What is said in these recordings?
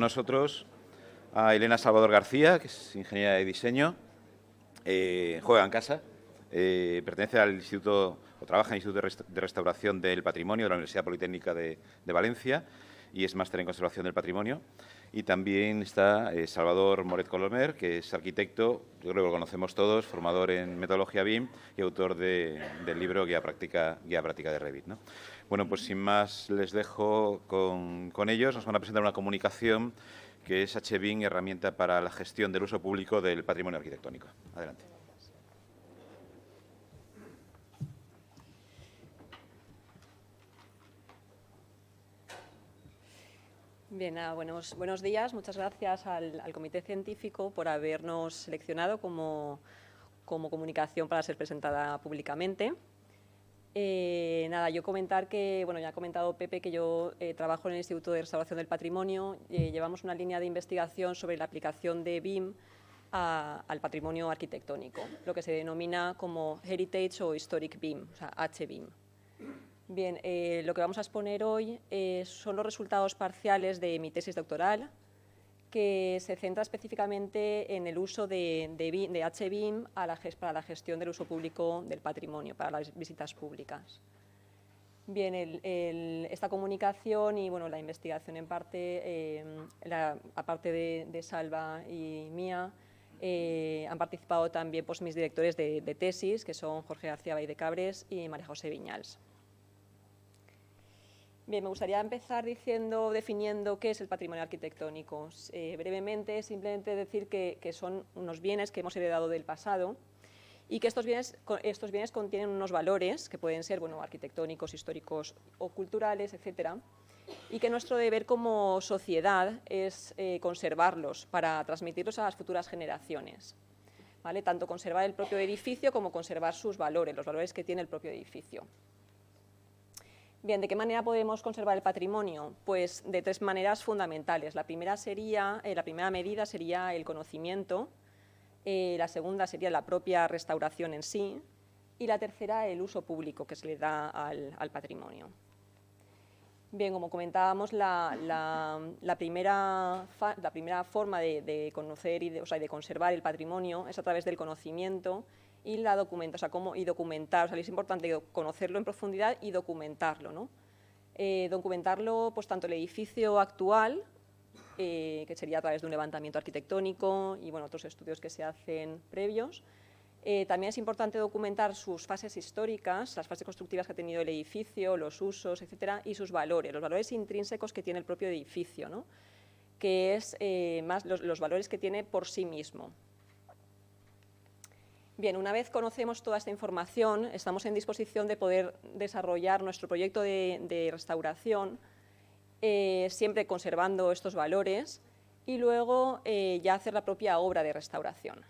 nosotros a Elena Salvador García, que es ingeniera de diseño, juega en casa, pertenece al Instituto, o trabaja en el Instituto de Restauración del Patrimonio de la Universidad Politécnica de Valencia y es máster en Conservación del Patrimonio. Y también está Salvador Moret Colomer, que es arquitecto, yo creo que lo conocemos todos, formador en metodología BIM y autor del libro Guía Práctica de Revit, ¿no? Bueno, pues sin más les dejo con ellos. Nos van a presentar una comunicación que es HBIM, herramienta para la gestión del uso público del patrimonio arquitectónico. Adelante. Bien, buenos días. Muchas gracias al Comité Científico por habernos seleccionado como comunicación para ser presentada públicamente. Yo comentar que, ya ha comentado Pepe que yo trabajo en el Instituto de Restauración del Patrimonio. Llevamos una línea de investigación sobre la aplicación de BIM al patrimonio arquitectónico, lo que se denomina como Heritage o Historic BIM, o sea, HBIM. Bien, lo que vamos a exponer hoy son los resultados parciales de mi tesis doctoral, que se centra específicamente en el uso de HBIM para la gestión del uso público del patrimonio, para las visitas públicas. Bien, esta comunicación y la investigación en parte, aparte de Salva y mía, han participado también mis directores de tesis, que son Jorge García Baidecabres y María José Viñals. Bien, me gustaría empezar definiendo qué es el patrimonio arquitectónico. Brevemente, simplemente decir que son unos bienes que hemos heredado del pasado y que estos bienes contienen unos valores que pueden ser arquitectónicos, históricos o culturales, etcétera, y que nuestro deber como sociedad es conservarlos para transmitirlos a las futuras generaciones, ¿vale? Tanto conservar el propio edificio como conservar sus valores, los valores que tiene el propio edificio. Bien, ¿de qué manera podemos conservar el patrimonio? Pues de tres maneras fundamentales. La primera medida sería el conocimiento, la segunda sería la propia restauración en sí y la tercera el uso público que se le da al patrimonio. Bien, como comentábamos, la primera forma de conocer y de conservar el patrimonio es a través del conocimiento y la documentar, es importante conocerlo en profundidad y documentarlo, ¿no? Documentarlo, tanto el edificio actual, que sería a través de un levantamiento arquitectónico y otros estudios que se hacen previos. También es importante documentar sus fases históricas, las fases constructivas que ha tenido el edificio, los usos, etcétera, y sus valores, los valores intrínsecos que tiene el propio edificio, ¿no? Que es más los valores que tiene por sí mismo. Bien, una vez conocemos toda esta información, estamos en disposición de poder desarrollar nuestro proyecto de restauración, siempre conservando estos valores, y luego ya hacer la propia obra de restauración.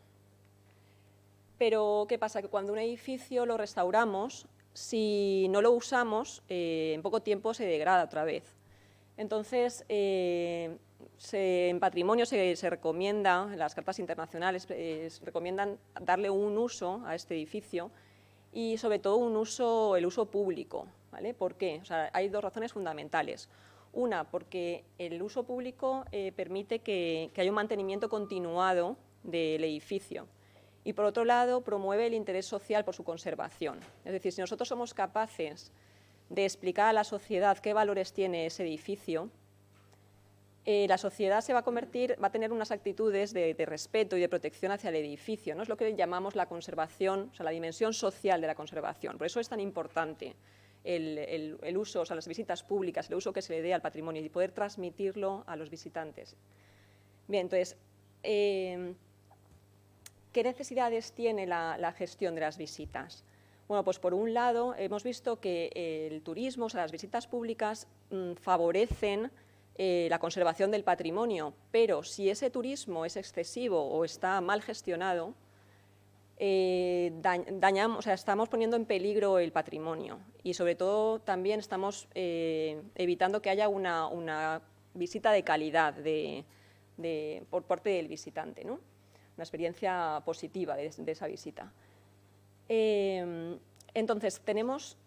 Pero, ¿qué pasa? Que cuando un edificio lo restauramos, si no lo usamos, en poco tiempo se degrada otra vez. Entonces, en patrimonio se recomienda, en las cartas internacionales recomiendan darle un uso a este edificio y sobre todo el uso público, ¿vale? ¿Por qué? O sea, hay dos razones fundamentales. Una, porque el uso público permite que haya un mantenimiento continuado del edificio y por otro lado promueve el interés social por su conservación. Es decir, si nosotros somos capaces de explicar a la sociedad qué valores tiene ese edificio, la sociedad va a tener unas actitudes de respeto y de protección hacia el edificio, ¿no? Es lo que llamamos la conservación, o sea, la dimensión social de la conservación. Por eso es tan importante el uso, o sea, las visitas públicas, el uso que se le dé al patrimonio y poder transmitirlo a los visitantes. Bien, entonces, ¿qué necesidades tiene la gestión de las visitas? Bueno, pues por un lado hemos visto que el turismo, o sea, las visitas públicas favorecen la conservación del patrimonio, pero si ese turismo es excesivo o está mal gestionado, estamos poniendo en peligro el patrimonio y sobre todo también estamos evitando que haya una visita de calidad por parte del visitante, ¿no? Una experiencia positiva de esa visita. Entonces, tenemos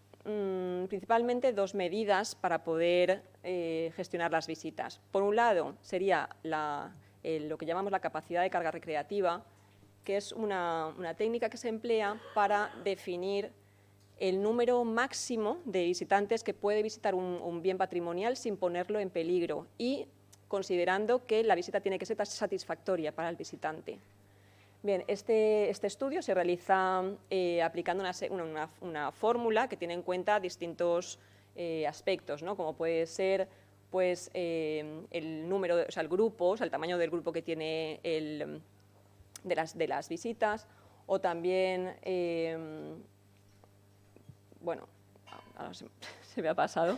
principalmente dos medidas para poder gestionar las visitas. Por un lado, sería lo que llamamos la capacidad de carga recreativa, que es una técnica que se emplea para definir el número máximo de visitantes que puede visitar un bien patrimonial sin ponerlo en peligro y considerando que la visita tiene que ser satisfactoria para el visitante. Bien, este estudio se realiza aplicando una fórmula que tiene en cuenta distintos aspectos, ¿no? Como puede ser pues, el número, o sea, el grupo, o sea, el tamaño del grupo que tiene de las visitas, o también, bueno, ahora se me ha pasado.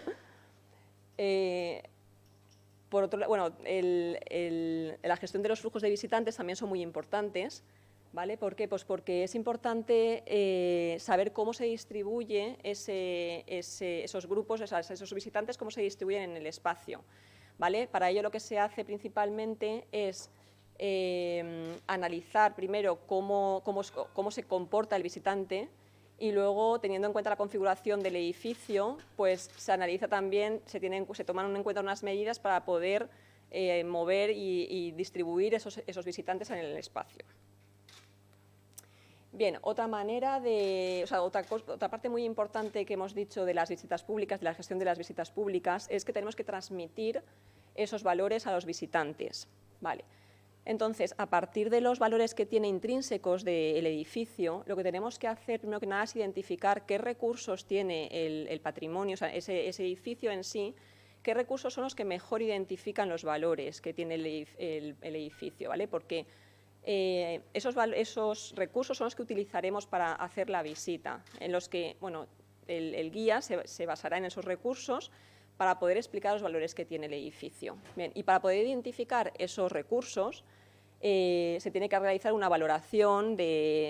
Por otro lado, bueno, la gestión de los flujos de visitantes también son muy importantes, ¿vale? ¿Por qué? Pues porque es importante saber cómo se distribuye esos grupos, esos visitantes, cómo se distribuyen en el espacio, ¿vale? Para ello lo que se hace principalmente es analizar primero cómo se comporta el visitante y luego, teniendo en cuenta la configuración del edificio, pues se analiza también, se toman en cuenta unas medidas para poder mover y distribuir esos visitantes en el espacio. Bien, otra parte muy importante que hemos dicho de las visitas públicas, de la gestión de las visitas públicas, es que tenemos que transmitir esos valores a los visitantes, ¿vale? Entonces, a partir de los valores que tiene intrínsecos del edificio, lo que tenemos que hacer, primero que nada, es identificar qué recursos tiene el patrimonio, o sea, ese edificio en sí, qué recursos son los que mejor identifican los valores que tiene el edificio, ¿vale? Porque esos recursos son los que utilizaremos para hacer la visita, en los que, bueno, el guía se basará en esos recursos para poder explicar los valores que tiene el edificio. Bien, y para poder identificar esos recursos, se tiene que realizar una valoración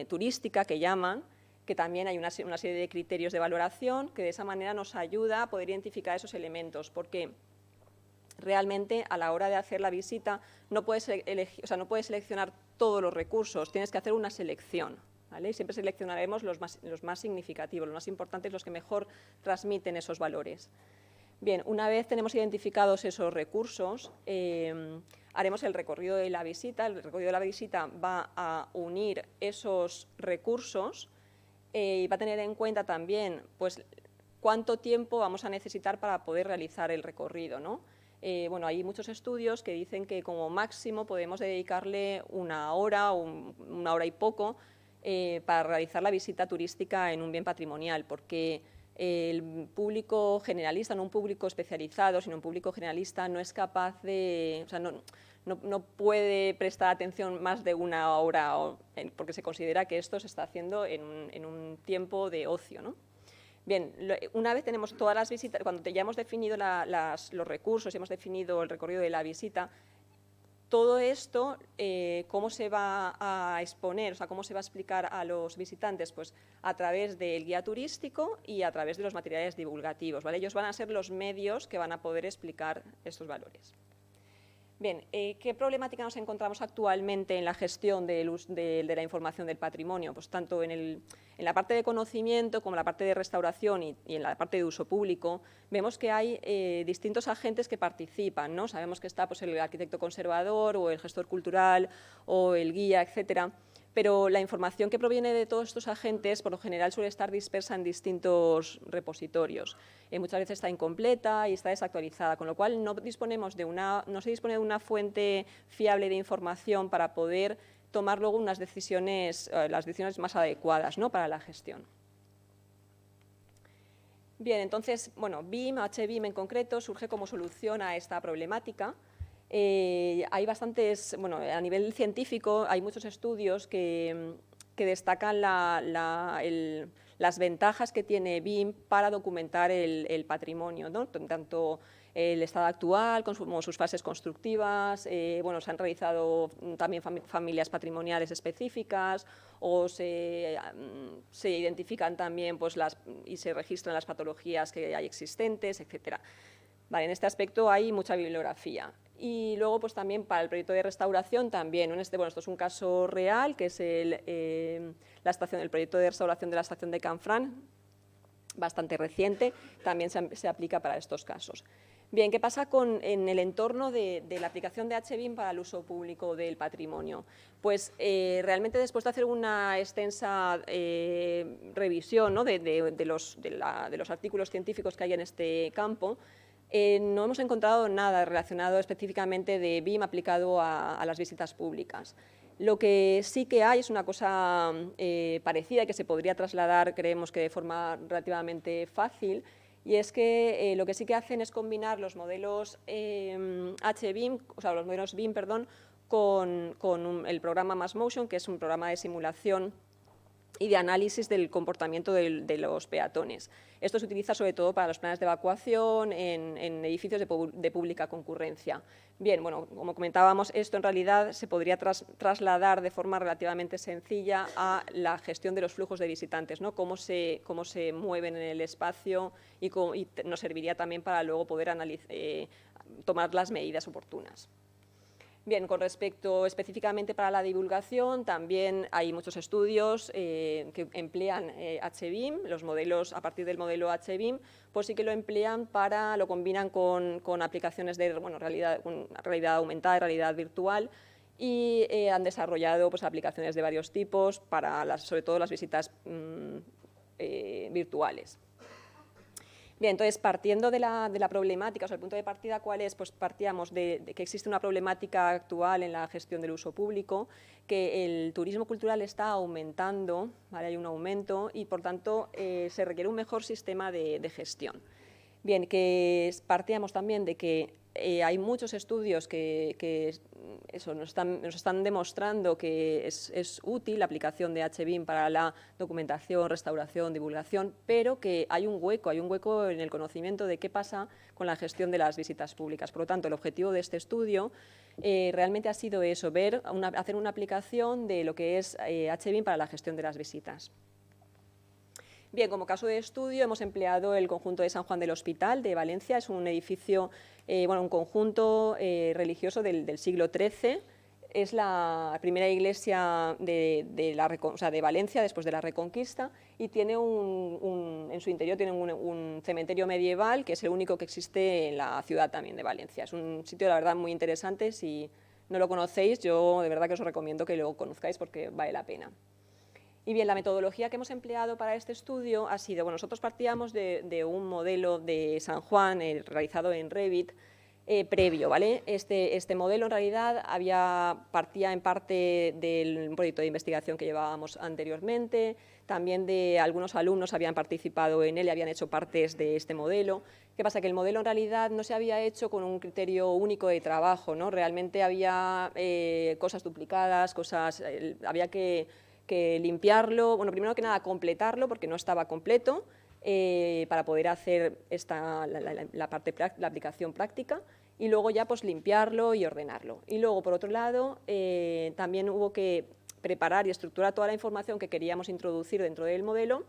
turística, que llaman, que también hay una serie de criterios de valoración que de esa manera nos ayuda a poder identificar esos elementos, porque realmente a la hora de hacer la visita no puedes seleccionar todos los recursos, tienes que hacer una selección, ¿vale? Y siempre seleccionaremos los más significativos, los más importantes, los que mejor transmiten esos valores. Bien, una vez tenemos identificados esos recursos, haremos el recorrido de la visita. El recorrido de la visita va a unir esos recursos y va a tener en cuenta también pues, cuánto tiempo vamos a necesitar para poder realizar el recorrido, ¿no? Bueno, hay muchos estudios que dicen que como máximo podemos dedicarle una hora o una hora y poco para realizar la visita turística en un bien patrimonial, porque el público generalista, no un público especializado, sino un público generalista, no es capaz de, o sea, no puede prestar atención más de una hora, porque se considera que esto se está haciendo en un tiempo de ocio, ¿no? Bien, una vez tenemos todas las visitas, cuando ya hemos definido los recursos y hemos definido el recorrido de la visita, todo esto, ¿cómo se va a exponer? O sea, ¿cómo se va a explicar a los visitantes? Pues a través del guía turístico y a través de los materiales divulgativos, ¿vale? Ellos van a ser los medios que van a poder explicar estos valores. Bien, ¿qué problemática nos encontramos actualmente en la gestión de la información del patrimonio? Pues tanto en la parte de conocimiento como en la parte de restauración y en la parte de uso público, vemos que hay distintos agentes que participan, ¿no? Sabemos que está pues, el arquitecto conservador o el gestor cultural o el guía, etcétera, pero la información que proviene de todos estos agentes por lo general suele estar dispersa en distintos repositorios. Muchas veces está incompleta y está desactualizada, con lo cual no se dispone de una fuente fiable de información para poder tomar luego las decisiones más adecuadas, ¿no? Para la gestión. Bien, entonces, bueno, HBIM en concreto surge como solución a esta problemática. Hay bastantes, bueno, a nivel científico hay muchos estudios que destacan las ventajas que tiene BIM para documentar el patrimonio, ¿no? Tanto el estado actual como sus fases constructivas, bueno, se han realizado también familias patrimoniales específicas o se identifican también pues, y se registran las patologías que hay existentes, etcétera. Vale, en este aspecto hay mucha bibliografía. Y luego, pues también para el proyecto de restauración también, bueno, esto es un caso real, que es el proyecto de restauración de la estación de Canfranc, bastante reciente, también se aplica para estos casos. Bien, ¿qué pasa en el entorno de la aplicación de HBIM para el uso público del patrimonio? Pues realmente después de hacer una extensa revisión, ¿no?, de los artículos científicos que hay en este campo, no hemos encontrado nada relacionado específicamente de BIM aplicado a las visitas públicas. Lo que sí que hay es una cosa parecida y que se podría trasladar, creemos que de forma relativamente fácil, y es que lo que sí que hacen es combinar los modelos HBIM, o sea, los modelos BIM, perdón, con el programa MassMotion, que es un programa de simulación y de análisis del comportamiento de los peatones. Esto se utiliza sobre todo para los planes de evacuación en edificios de pública concurrencia. Bien, bueno, como comentábamos, esto en realidad se podría trasladar de forma relativamente sencilla a la gestión de los flujos de visitantes, ¿no? Cómo se mueven en el espacio y nos serviría también para luego poder tomar las medidas oportunas. Bien, con respecto específicamente para la divulgación, también hay muchos estudios que emplean HBIM, los modelos a partir del modelo HBIM, pues sí que lo emplean lo combinan con aplicaciones de realidad aumentada y realidad virtual, y han desarrollado pues, aplicaciones de varios tipos para sobre todo las visitas virtuales. Bien, entonces, partiendo de la problemática, o sea, el punto de partida, ¿cuál es? Pues partíamos de que existe una problemática actual en la gestión del uso público, que el turismo cultural está aumentando, ¿vale? Hay un aumento y, por tanto, se requiere un mejor sistema de gestión. Bien, que partíamos también de que hay muchos estudios que nos están demostrando que es útil la aplicación de HBIM para la documentación, restauración, divulgación, pero que hay un hueco en el conocimiento de qué pasa con la gestión de las visitas públicas. Por lo tanto, el objetivo de este estudio realmente ha sido eso, hacer una aplicación de lo que es HBIM para la gestión de las visitas. Bien, como caso de estudio hemos empleado el conjunto de San Juan del Hospital de Valencia. Es un edificio, un conjunto religioso del siglo XIII. Es la primera iglesia de Valencia después de la Reconquista y tiene en su interior tiene un cementerio medieval que es el único que existe en la ciudad también de Valencia. Es un sitio, la verdad, muy interesante. Si no lo conocéis, yo de verdad que os recomiendo que lo conozcáis porque vale la pena. Y bien, la metodología que hemos empleado para este estudio ha sido, nosotros partíamos de un modelo de San Juan realizado en Revit previo, ¿vale? Este modelo en realidad partía en parte del proyecto de investigación que llevábamos anteriormente, también de algunos alumnos habían participado en él y habían hecho partes de este modelo. ¿Qué pasa? Que el modelo en realidad no se había hecho con un criterio único de trabajo, ¿no? Realmente había cosas duplicadas, había que limpiarlo, primero que nada completarlo porque no estaba completo para poder hacer la aplicación práctica y luego ya pues limpiarlo y ordenarlo. Y luego, por otro lado, también hubo que preparar y estructurar toda la información que queríamos introducir dentro del modelo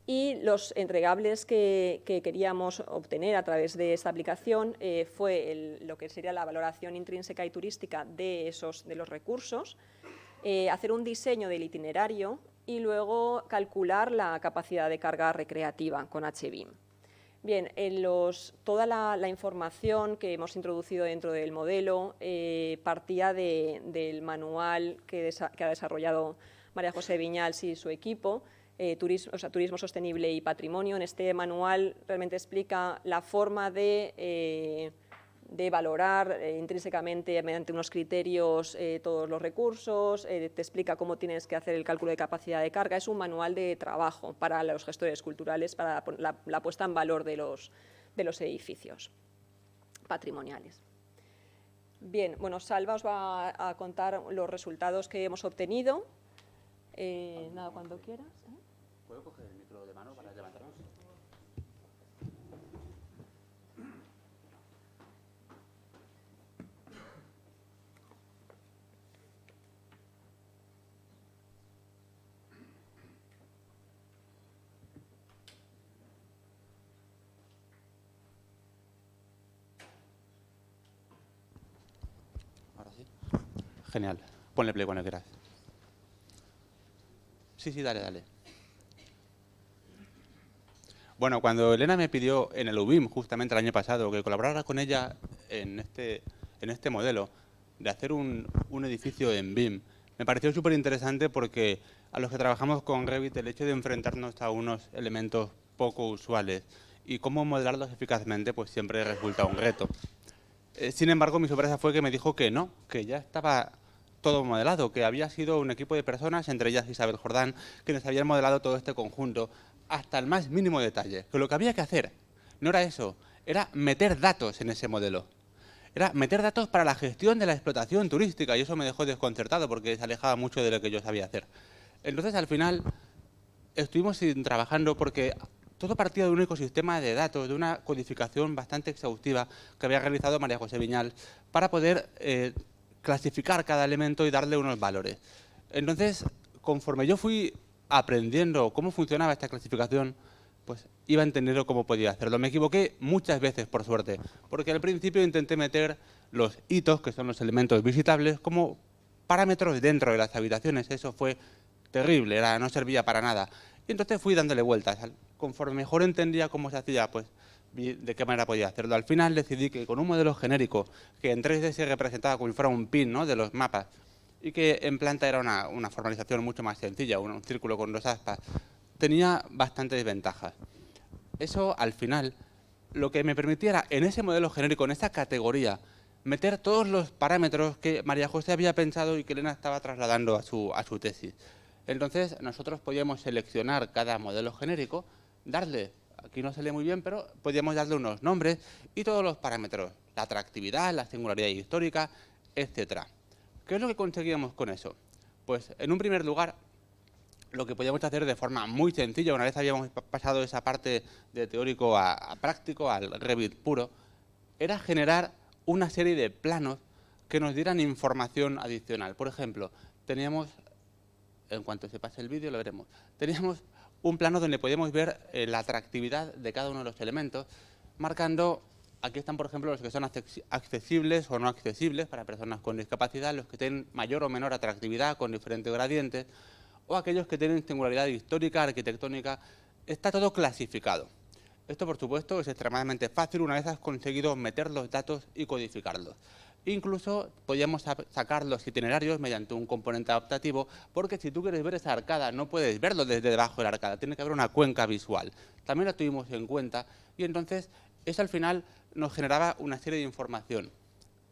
y los entregables que queríamos obtener a través de esta aplicación fue lo que sería la valoración intrínseca y turística de los recursos, hacer un diseño del itinerario y luego calcular la capacidad de carga recreativa con HBIM. Bien, toda la información que hemos introducido dentro del modelo partía del manual que ha desarrollado María José Viñals y su equipo, Turismo Sostenible y Patrimonio. En este manual realmente explica la forma de valorar intrínsecamente mediante unos criteririos todos los recursos, te explica cómo tienes que hacer el cálculo de capacidad de carga. Es un manual de trabajo para los gestores culturales, para la puesta en valor de los edificios patrimoniales. Bien, Salva os va a contar los resultados que hemos obtenido. Nada, cuando quieras. ¿Puedo coger el micro de mano para levantarnos? Ahora sí. Genial. Ponle play cuando quieras. Sí, dale. Bueno, cuando Elena me pidió en el UBIM, justamente el año pasado, que colaborara con ella en este modelo de hacer un edificio en BIM, me pareció súper interesante porque a los que trabajamos con Revit el hecho de enfrentarnos a unos elementos poco usuales y cómo modelarlos eficazmente pues siempre resulta un reto. Sin embargo, mi sorpresa fue que me dijo que no, que ya estaba todo modelado, que había sido un equipo de personas, entre ellas Isabel Jordán, quienes habían modelado todo este conjunto hasta el más mínimo detalle. Que lo que había que hacer no era eso, era meter datos en ese modelo. Era meter datos para la gestión de la explotación turística y eso me dejó desconcertado porque se alejaba mucho de lo que yo sabía hacer. Entonces, al final, estuvimos trabajando porque todo partía de un ecosistema de datos, de una codificación bastante exhaustiva que había realizado María José Viñal para poder clasificar cada elemento y darle unos valores. Entonces, conforme yo fui aprendiendo cómo funcionaba esta clasificación, pues iba entendiendo cómo podía hacerlo. Me equivoqué muchas veces, por suerte, porque al principio intenté meter los hitos, que son los elementos visitables, como parámetros dentro de las habitaciones. Eso fue terrible, no servía para nada. Y entonces fui dándole vueltas. Conforme mejor entendía cómo se hacía, pues de qué manera podía hacerlo. Al final decidí que con un modelo genérico, que en 3D se representaba como si fuera un pin, ¿no?, de los mapas, y que en planta era una formalización mucho más sencilla, un círculo con 2 aspas, tenía bastantes ventajas. Eso, al final, lo que me permitiera en ese modelo genérico, en esa categoría, meter todos los parámetros que María José había pensado y que Elena estaba trasladando a su tesis. Entonces, nosotros podíamos seleccionar cada modelo genérico, darle, aquí no se lee muy bien, pero podíamos darle unos nombres y todos los parámetros, la atractividad, la singularidad histórica, etcétera. ¿Qué es lo que conseguíamos con eso? Pues, en un primer lugar, lo que podíamos hacer de forma muy sencilla, una vez habíamos pasado esa parte de teórico a práctico, al Revit puro, era generar una serie de planos que nos dieran información adicional. Por ejemplo, teníamos, en cuanto se pase el vídeo lo veremos, teníamos un plano donde podíamos ver la atractividad de cada uno de los elementos, marcando, aquí están por ejemplo los que son accesibles o no accesibles para personas con discapacidad, los que tienen mayor o menor atractividad con diferentes gradientes, o aquellos que tienen singularidad histórica, arquitectónica. Está todo clasificado. Esto, por supuesto, es extremadamente fácil una vez has conseguido meter los datos y codificarlos. Incluso podíamos sacar los itinerarios mediante un componente adaptativo, porque si tú quieres ver esa arcada, no puedes verlo desde debajo de la arcada, tiene que haber una cuenca visual. También lo tuvimos en cuenta y entonces eso al final nos generaba una serie de información.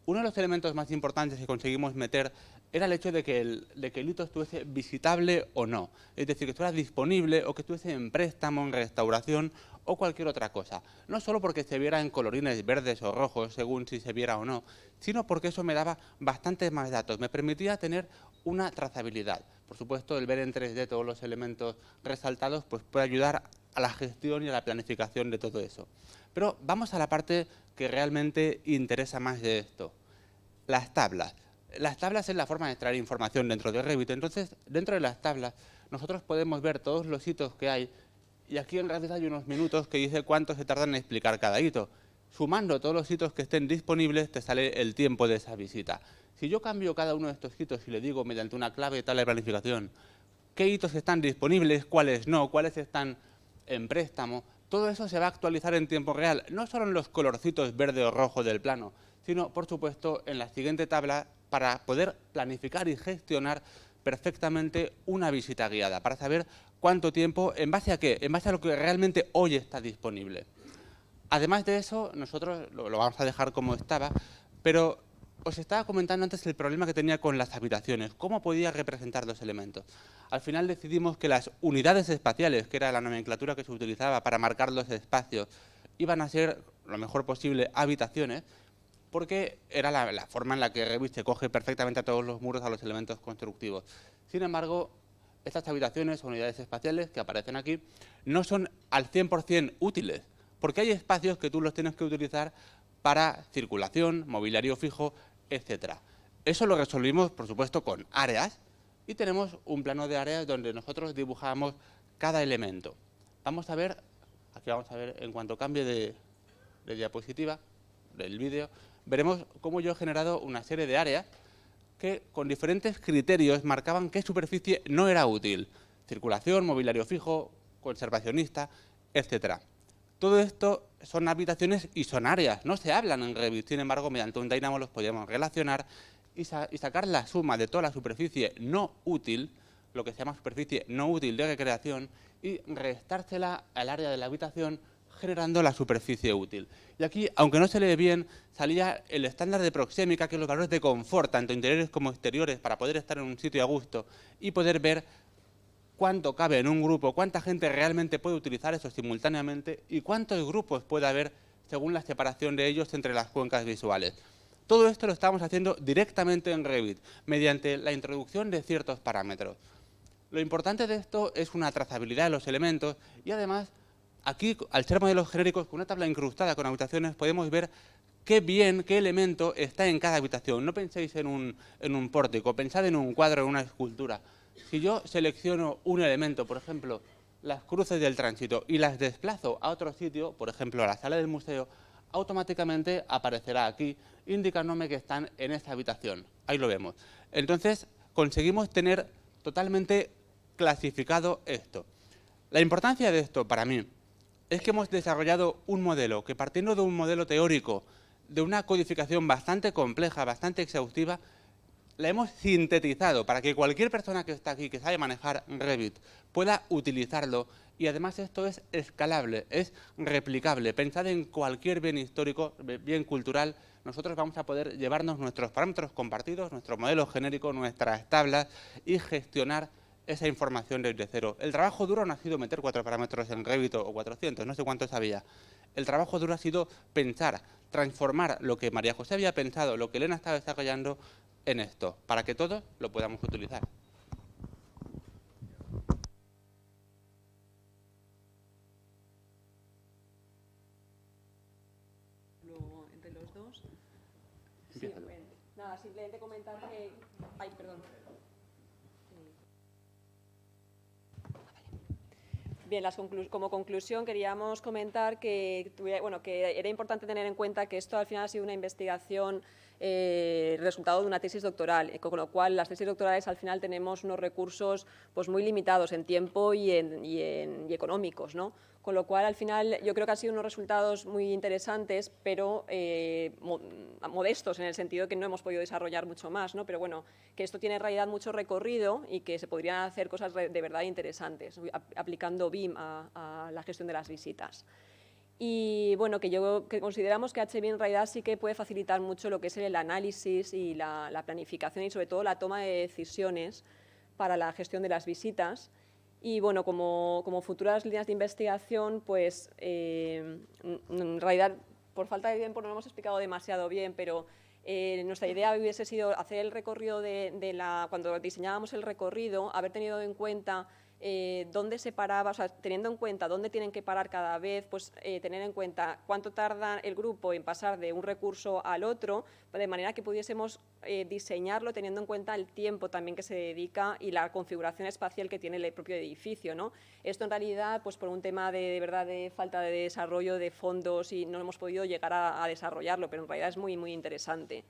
Uno de los elementos más importantes que conseguimos meter era el hecho de que el hito estuviese visitable o no. Es decir, que estuviera disponible o que estuviese en préstamo, en restauración o cualquier otra cosa. No solo porque se viera en colorines verdes o rojos, según si se viera o no, sino porque eso me daba bastantes más datos. Me permitía tener una trazabilidad. Por supuesto, el ver en 3D todos los elementos resaltados pues puede ayudar a la gestión y a la planificación de todo eso. Pero vamos a la parte que realmente interesa más de esto. Las tablas. Las tablas es la forma de extraer información dentro de Revit. Entonces, dentro de las tablas, nosotros podemos ver todos los hitos que hay y aquí en realidad hay unos minutos que dice cuánto se tarda en explicar cada hito. Sumando todos los hitos que estén disponibles, te sale el tiempo de esa visita. Si yo cambio cada uno de estos hitos y le digo mediante una clave tal de planificación qué hitos están disponibles, cuáles no, cuáles están en préstamo, todo eso se va a actualizar en tiempo real, no solo en los colorcitos verde o rojo del plano, sino, por supuesto, en la siguiente tabla para poder planificar y gestionar perfectamente una visita guiada, para saber cuánto tiempo, ¿en base a qué? En base a lo que realmente hoy está disponible. Además de eso, nosotros lo vamos a dejar como estaba, pero os estaba comentando antes el problema que tenía con las habitaciones, cómo podía representar los elementos. Al final decidimos que las unidades espaciales, que era la nomenclatura que se utilizaba para marcar los espacios, iban a ser lo mejor posible habitaciones, porque era la forma en la que Revit se coge perfectamente a todos los muros, a los elementos constructivos. Sin embargo, estas habitaciones o unidades espaciales que aparecen aquí no son al 100% útiles, porque hay espacios que tú los tienes que utilizar para circulación, mobiliario fijo, etc. Eso lo resolvimos, por supuesto, con áreas y tenemos un plano de áreas donde nosotros dibujamos cada elemento. Vamos a ver, aquí vamos a ver en cuanto cambie de diapositiva, del vídeo, veremos cómo yo he generado una serie de áreas que con diferentes criterios marcaban qué superficie no era útil. Circulación, mobiliario fijo, conservacionista, etc. Todo esto son habitaciones y son áreas, no se hablan en Revit, sin embargo, mediante un Dynamo los podíamos relacionar y sacar la suma de toda la superficie no útil, lo que se llama superficie no útil de recreación, y restársela al área de la habitación generando la superficie útil. Y aquí, aunque no se lee bien, salía el estándar de proxémica, que es los valores de confort, tanto interiores como exteriores, para poder estar en un sitio a gusto y poder ver cuánto cabe en un grupo, cuánta gente realmente puede utilizar eso simultáneamente y cuántos grupos puede haber según la separación de ellos entre las cuencas visuales. Todo esto lo estamos haciendo directamente en Revit, mediante la introducción de ciertos parámetros. Lo importante de esto es una trazabilidad de los elementos y además, aquí, al ser modelos genéricos con una tabla incrustada con habitaciones, podemos ver qué elemento está en cada habitación. No penséis en un pórtico, pensad en un cuadro, en una escultura. Si yo selecciono un elemento, por ejemplo, las cruces del tránsito, y las desplazo a otro sitio, por ejemplo, a la sala del museo, automáticamente aparecerá aquí, indicándome que están en esta habitación. Ahí lo vemos. Entonces, conseguimos tener totalmente clasificado esto. La importancia de esto, para mí, es que hemos desarrollado un modelo que, partiendo de un modelo teórico, de una codificación bastante compleja, bastante exhaustiva, la hemos sintetizado para que cualquier persona que está aquí, que sabe manejar Revit, pueda utilizarlo. Y además esto es escalable, es replicable. Pensad en cualquier bien histórico, bien cultural. Nosotros vamos a poder llevarnos nuestros parámetros compartidos, nuestro modelo genérico, nuestras tablas y gestionar esa información desde cero. El trabajo duro no ha sido meter 4 parámetros en Revit o 400, no sé cuántos había. El trabajo duro ha sido pensar, transformar lo que María José había pensado, lo que Elena estaba desarrollando en esto, para que todos lo podamos utilizar. Luego, entre los dos. Sí, bueno, nada, simplemente comentar que... Ay, perdón. Bien, como conclusión queríamos comentar que era importante tener en cuenta que esto al final ha sido una investigación resultado de una tesis doctoral, con lo cual las tesis doctorales al final tenemos unos recursos pues, muy limitados en tiempo y económicos, ¿no? Con lo cual al final yo creo que han sido unos resultados muy interesantes, pero modestos en el sentido de que no hemos podido desarrollar mucho más, ¿no? Pero bueno, que esto tiene en realidad mucho recorrido y que se podrían hacer cosas de verdad interesantes aplicando BIM a la gestión de las visitas. Y bueno, que consideramos que HBIM en realidad sí que puede facilitar mucho lo que es el análisis y la planificación y sobre todo la toma de decisiones para la gestión de las visitas. Y bueno, como futuras líneas de investigación, pues en realidad por falta de tiempo no lo hemos explicado demasiado bien, pero nuestra idea hubiese sido hacer el recorrido cuando diseñábamos el recorrido, haber tenido en cuenta dónde se paraba, o sea, teniendo en cuenta dónde tienen que parar cada vez, pues tener en cuenta cuánto tarda el grupo en pasar de un recurso al otro, de manera que pudiésemos diseñarlo teniendo en cuenta el tiempo también que se dedica y la configuración espacial que tiene el propio edificio, ¿no? Esto en realidad, pues por un tema de verdad de falta de desarrollo de fondos y no hemos podido llegar a desarrollarlo, pero en realidad es muy, muy interesante.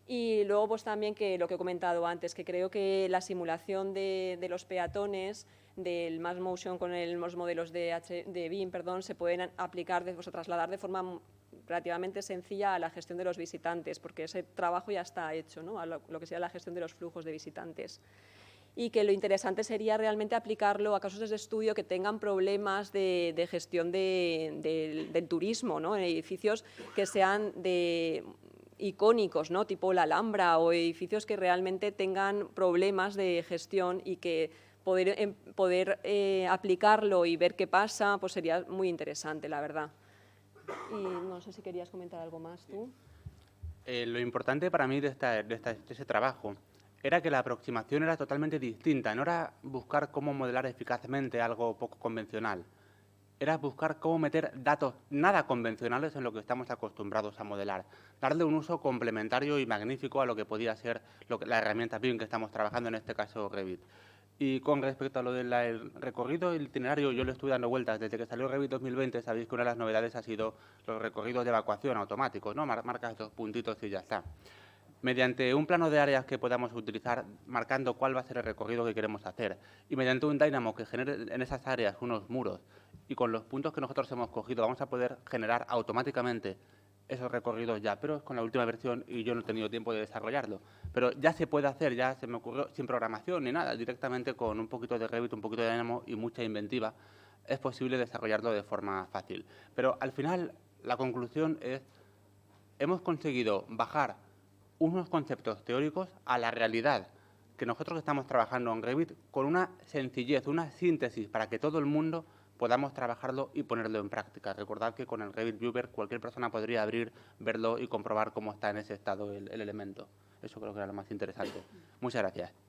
Y luego pues también que lo que he comentado antes, que creo que la simulación de los peatones, del Mass Motion con los modelos de BIM, se pueden aplicar, trasladar de forma relativamente sencilla a la gestión de los visitantes, porque ese trabajo ya está hecho, ¿no? A lo que sería la gestión de los flujos de visitantes. Y que lo interesante sería realmente aplicarlo a casos de estudio que tengan problemas de gestión del turismo, ¿no? En edificios que sean icónicos, ¿no? Tipo la Alhambra, o edificios que realmente tengan problemas de gestión y que poder aplicarlo y ver qué pasa, pues sería muy interesante, la verdad. Y no sé si querías comentar algo más tú. Lo importante para mí de ese trabajo era que la aproximación era totalmente distinta, no era buscar cómo modelar eficazmente algo poco convencional, era buscar cómo meter datos nada convencionales en lo que estamos acostumbrados a modelar, darle un uso complementario y magnífico a lo que podía ser la herramienta BIM que estamos trabajando, en este caso Revit. Y con respecto a lo del recorrido, el itinerario, yo lo estoy dando vueltas. Desde que salió Revit 2020, sabéis que una de las novedades ha sido los recorridos de evacuación automáticos, ¿no? Marcas 2 puntitos y ya está. mediante un plano de áreas que podamos utilizar, marcando cuál va a ser el recorrido que queremos hacer, y mediante un Dynamo que genere en esas áreas unos muros, y con los puntos que nosotros hemos cogido vamos a poder generar automáticamente esos recorridos ya, pero es con la última versión y yo no he tenido tiempo de desarrollarlo. Pero ya se puede hacer, ya se me ocurrió, sin programación ni nada, directamente con un poquito de Revit, un poquito de Dynamo y mucha inventiva, es posible desarrollarlo de forma fácil. Pero al final, la conclusión es, hemos conseguido bajar unos conceptos teóricos a la realidad, que nosotros estamos trabajando en Revit con una sencillez, una síntesis para que todo el mundo podamos trabajarlo y ponerlo en práctica. Recordad que con el Revit Viewer cualquier persona podría abrir, verlo y comprobar cómo está en ese estado el elemento. Eso creo que era lo más interesante. Muchas gracias.